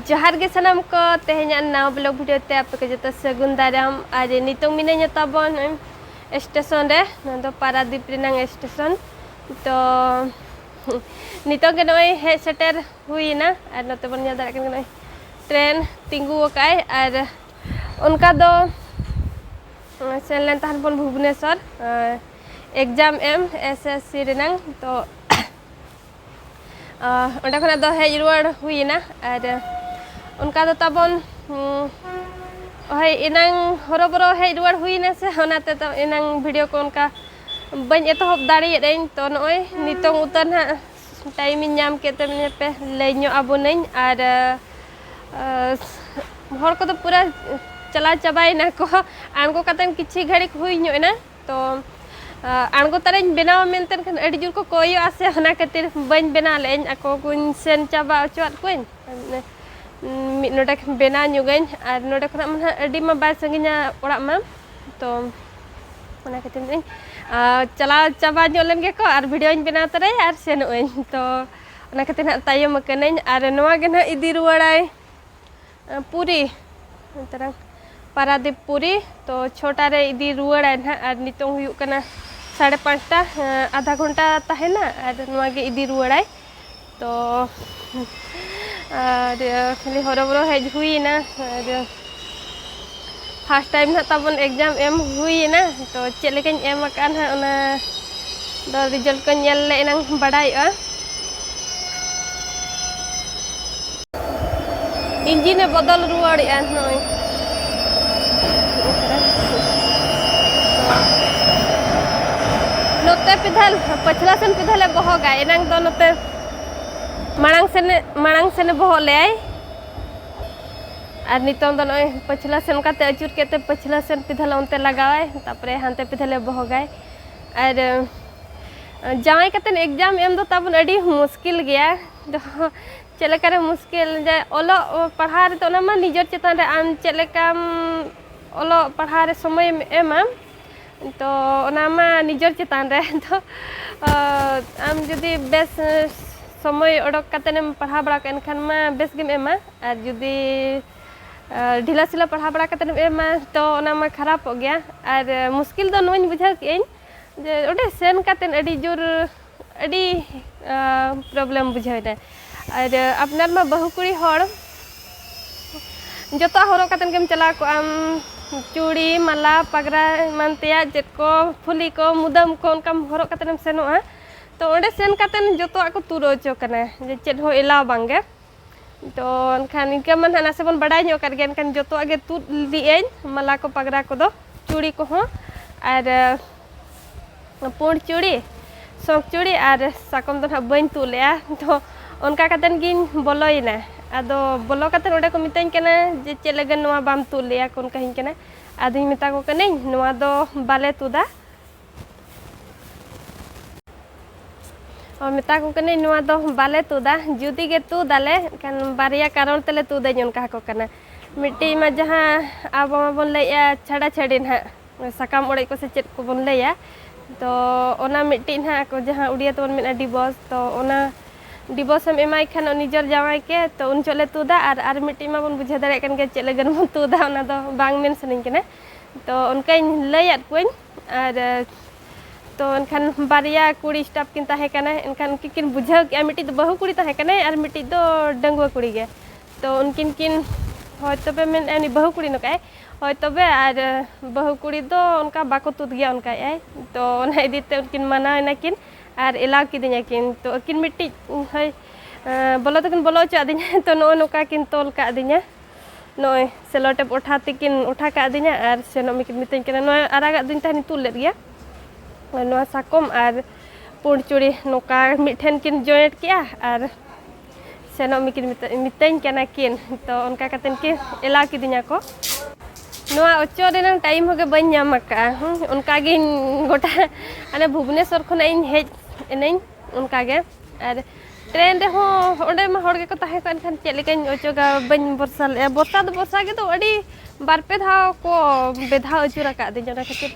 जोहार गे सनाम को तेहना नाव ब्लॉग वीडियो ते आप के जत सगुन दाराम आज नितों मिने ताबन स्टेशन रे नंदो पारादीप रेनांग स्टेशन तो नितों के नय हे सेटर हुईना और नते बन दाड़ा के नय ट्रेन तिंगु वकाय और उनका दो सेनलेन तहन बन भुवनेश्वर एग्जाम एम एसएससी रेनांग तो ओंडे खना दो हेज रुवाड़ हुईना और उनका दो ताबन इनांग हरबरो हेज रुवाड़ हुईना से होनाते तो इनांग वीडियो को उनका बन एतहब दाड़ियें तो नय नितों उतर ना टाइम नाम केते मने पे लैño आबोनኝ और हर को तो पूरा चला चाबायना को आंगो कतन किछि घड़ी हुईñoना तो आंगो तारेñ बेनाव मेनतेन खन अडी जुर को कोयो आसे हना खातिर बन बेना लेñ ako कुन सेन चाबा अचवात कोइन मिड नोडे बेना नुगैñ और नोडे खना मन अडी मा बाय संगिना ओड़ा मा तो ओना खातिर चला चाबा ᱧoलेन गे को और वीडियो बेना तरे और सेनोñ तो ओना खातिर ना तायम कनेñ और नोवा गे ना इदी रुवाड़ाय पूरी तरह पारादीप पूरी तो छोटा रे इदी रुवाड़ाय ना और नितों हुयु कना 5:30 आधा घंटा तहेना और नोवा गे इदी रुवाड़ाय तो खाली हरबरो हेज हुईना और फर्स्ट टाइम ना ताबन एग्जाम एम हुईना तो चेलेकन एम अकान हा ओना दो रिजल्ट को नेल ले नंग बडायआ इंजिन बदल रुवाड़िया नय नोते पिधल पछला सन पिधले बहगा एनांग दो नोते मांग सेने बह ले और नितों दो नय पछला सेन काते अचुर केते पछला सेन पिधल उनते लगावे तापरे हानते पिधले बहगाय और जाय कते एग्जाम एम दो ताबन अडी मुश्किल गया तो चलेकारे मुश्किल जे ओलो पढ़ा रे तो ना मा निजर चेतान रे आम चलेकाम ओलो पढ़ा रे समय एमा तो ओना मा निजर चेतान रे तो आम जदी बेस समय ओडक कतेनेम पढ़ा बड़ा के एनखान मा बेस गेम एमा और जदी ढिला सिला पढ़ा बड़ा कतेनेम एमा तो ओना मा खराब हो गया और मुश्किल दो नोñ बुझा केñ जे ओडे सेन कतेन अडी जोर अडी प्रॉब्लम बुझाइना और अपनार मा बहुकुड़ी हर जतो हरो कतन केम चला को आम चूड़ी माला पगरा मानतिया जेट को फुली को मुदम को उनका हरो कतन सेनोआ तो ओंडे सेन कतन जतो को तुरो चो कना जे चेट हो एला बांगे तो अनखान इनका मन हना से बन बडाय ᱧᱚ कर गेन खान जतो आगे तु दिएñ माला को पगरा को दो चूड़ी को हो और पुंड चूड़ी सोक चूड़ी और साकम तो बन तुलेया तो उनका कतन गिन बोलोइना आदो बोलो कतन ओडे को मिताñ कना जे चे लगन नोवा बाम तुलेया कोन कहिन कना आदिन मिता को कनेñ नोवा दो बाले तुदा और मिता को कनेñ नोवा दो बाले तुदा जुदी गे तु दाले कान बारिया कारण तले तुदेñ उनका को कना मिट्टी मा जहां आबो मा बन लेया छड़ा छड़ी ना सकाम ओड़े को से चेत को बन लेया तो ओना मिट्टी ना को जहां उड़िया तो मेना डिवोर्स तो ओना डिवोर्स हम एमाय खान निजर जावाय के तो उन चले तुदा और मिट्टी मा बन बुझा दाड़े कन के चे लगन बन तुदा ओना दो बांग मेन सनिन कना तो उनका लैयात कोइन और तो उनखान बारिया कुड़ी स्टाफ किन ताहे कना इनखान किन बुझा के मिट्टी तो बहु कुड़ी ताहे कना और मिट्टी तो डंगुआ कुड़ी गे तो उनकिन किन होय तबे मेन एनी बहु कुड़ी नकाय होय तबे और बहु कुड़ी दो उनका बाको तुद गया उनका आय तो ओना इदीते उनकिन माना ना किन और एलाव किदिया किन तो अकिन मिट्टी है बोलो तकिन बोलो चादिया तो नो नोका किन तोल का दिया नोय सेलोटेप उठा तिकिन उठा का दिया और सेनो मिकिन मितेñ कना नो आरागा दिन तानी तुल ले गया नो साकम और पुंड चूड़ी नोका मिठेन किन जॉइंट किया और सेनो मिकिन मितेñ कना किन तो उनका कतन के एलाव किदिया को नोआ ओचो रेना टाइम होगे बन नाम का उनका गे गोटा अने भुवनेश्वर खन इन हेज एनेñ उनका गे और ट्रेन रे हो ओंडे मा हड़ गे को ताहे कन खान चेलेकन ओचोगा बन बरसा ले बरसा गे तो अडी बारपे धाव को बेधा अचुरा का दे जना खातिर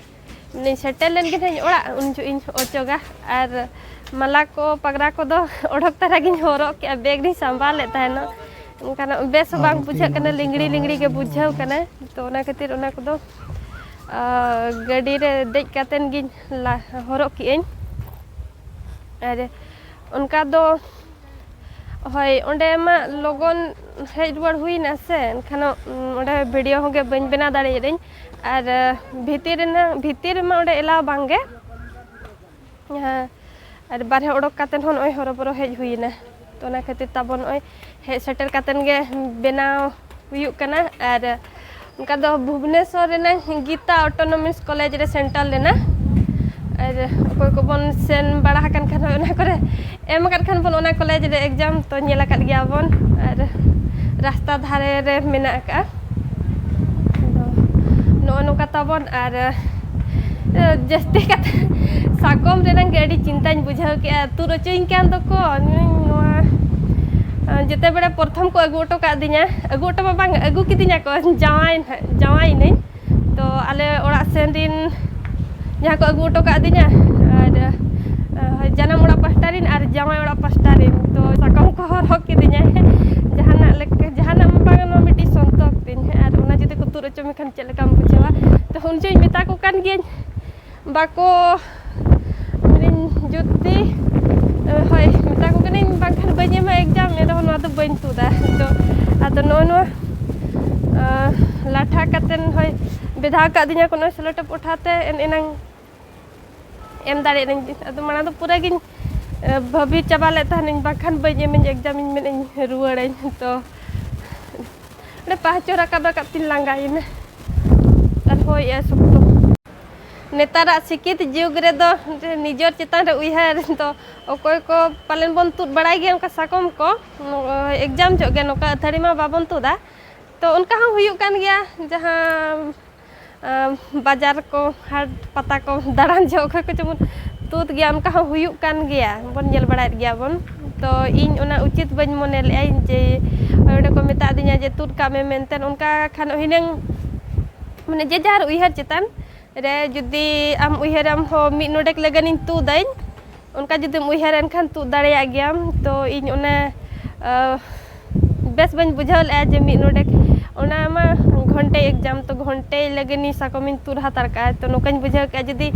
ने सेटल लेन गे ओड़ा उन जो इन ओचोगा और माला को पगड़ा को दो ओडक तारा गिन हॉरक के बैग नी संभाल लेता है ना उनका बेस बांग बुझा कना लिंगड़ी लिंगड़ी के बुझाव कना तो ओना खातिर ओना को दो गाड़ी रे देख कातेन गिन हॉरक की अरे उनका दो हय ओंडे मा लगन हेज रुवाड़ हुई ना से एनखान ओंडे वीडियो होगे बन बना दाड़े रेन और भीतर मा ओंडे एलाव बांगे और बारहे ओडक कातेन होन ओय हरबरो हेज हुईना तो ओना खातिर ताबन ओय हेज सेटर कातेन गे बनाव हुयुक कना और उनका दो भुवनेश्वर रेना गीता ऑटोनॉमस कॉलेज रे सेंटर लेना और अकोय को बन सेन बड़ा हकन खान ओना करे एम काट खान बन ओना कॉलेज रे एग्जाम तो नेला काट गया बन और रास्ता धारे रे मेना का नो नो का ताबन और जस्ती का साकम रेना गाड़ी चिंता बुझाव के तुर चोइन कान दको जिते बड़े प्रथम को अगू ऑटो का दिना अगू ऑटो मा बांग अगू किदिना को जावाई नहीं तो आले ओड़ा सेन दिन जहाँ को अगू ऑटो का दिना और जानम ओड़ा पास्टारिन और जावाई ओड़ा पास्टारिन तो साकम को हरक किदिना जहाना बांग मिट्टी संतक दिन और ओना जते को तुर चो मेखान चेल काम बुझावा तो उन चोइन मेता को कान गे बाको जुती हय मेता को कने बांखान बने मा एग्जाम में रहो तो बन तुदा तो आदो नो लाठा कातेन हय बेधा का दिना कोनो सलटप उठाते एनंग एम दाड़े रही आदो माना तो पूरा गिन भाभी चाबा ले तहन बांखान बने में एग्जाम इन में रुवाड़े तो अरे पाचो राकाब राकाब तीन लांगायना और होय ए सब नेतारा शिक्षित जुग रे दो निजर चितान रे उइहार तो अकोय को पालन बन तुद बड़ाई गया उनका साकम को एग्जाम जो गया नोका अथाड़ी मा बाबन तुदा तो उनका हम हुयुक कान गया जहाँ बाजार को हाट पता को दाड़ान जो अकोय को जमन तुद गया उनका हम हुयुक कान गया बन नेल बड़ाय गया बन तो इन ओना उचित बन मने ले जे ओडे को मेता दिना जे तुद का में मेनतेन उनका खान हिनंग माने जे जार उइहार चितान रे जुदी आम उइहाराम हो मि नोडेक लगन तुदाइन उनका जुदी उइहारन खान तु दाड़ेया गयाम तो इन ओना बेस बन बुझाव ले जे मि नोडेक ओना मा घंटे एग्जाम तो घंटे लगनी साकम तुर हातार का तो नोकान बुझाव के जुदी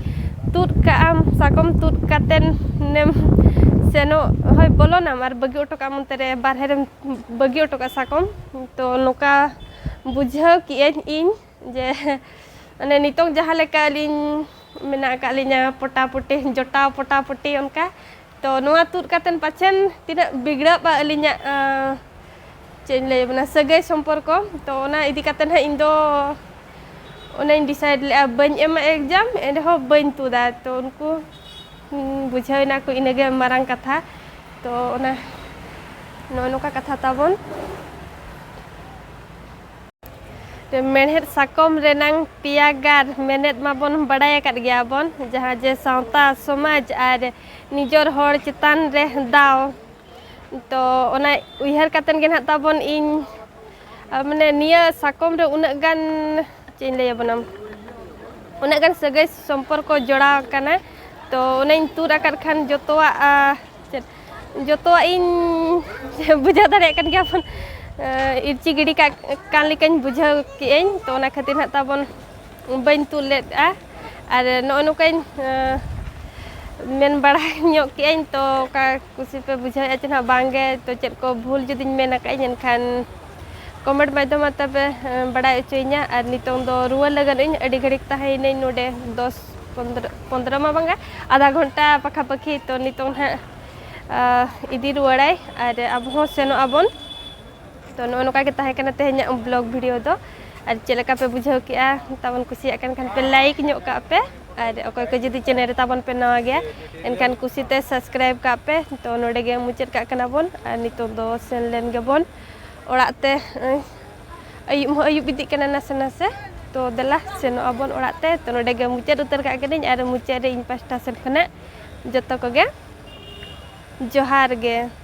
तुर का आम साकम तुर कातेन नेम सेनो हय बोलोनाम और बगी ऑटो का मनते रे बारहे रे बगी ऑटो का साकम तो नोका बुझाव कि इन जे अने नितों जहाँ लेका लिन मेना का लिना पटापटी जोटाव पटापटी उनका तो नोआ तुर कातेन पाचेन तिना बिगड़ा बा अलिना चेन ले बना सगै संपर्क तो ओना इदी कातेन हा इन दो ओना डिसाइड ले बन एम एग्जाम एंड हो बन तुदा तो उनको बुझाइना को इनगे मारंग कथा तो ओना नो नोका कथा ताबन मेहनत साकम रेनांग पियागार मेहनत माबन बड़ाय कर गया बन जहाँ जे सावता समाज और निजर होड़ चितान रे दाव तो ओना उइहार कातेन गे नाग ताबन इन माने निया साकम रे उना गान चेन ले बनम उना गान सगै संपर्क जोड़ाव कना तो ओना इन तुर आकार खान जोतोआ इन बुझा दाड़े कन गया बन इर्ची गिड़ी का कान लिकन बुझाव के तो ओना खातिर हा ताबन बन तुलेदा और नो नोकाइन मेन बड़ा ᱧᱚᱜ के तो का कुसी पे बुझाव चना बांगे तो चेद को भूल जुदी मेना का एनखान कमेंट माध्यम तबे बड़ा अचोइना और नितों दो रुआ लगन अड़ी घड़िक ताहेने नोडे 10-15 मा बांगा आधा घंटा पखा पखी तो नितों हा इदी रुआड़ाय और अब हो सेनो आबन तो नो नोका के ताहे कना तेह냐 ब्लॉग वीडियो दो और चेलका पे बुझाव के ताबन कुसिया खान पे लाइक ᱧᱚᱜ का पे और अकोय को जुदी चैनल रे ताबन पे नवा गया एनखान कुसीते सब्सक्राइब का पे तो नोडे गे मुचाद का कना बन और नितो दो सेन लेन गे बन ओड़ाते अयुब बिदि कना नासे नासे तो देला सेनो आबन ओड़ाते तो नोडे गे मुचाद उतर का कदिन और मुचाद रे इन पास्टा सेन खना जतो को गे जोहार गे।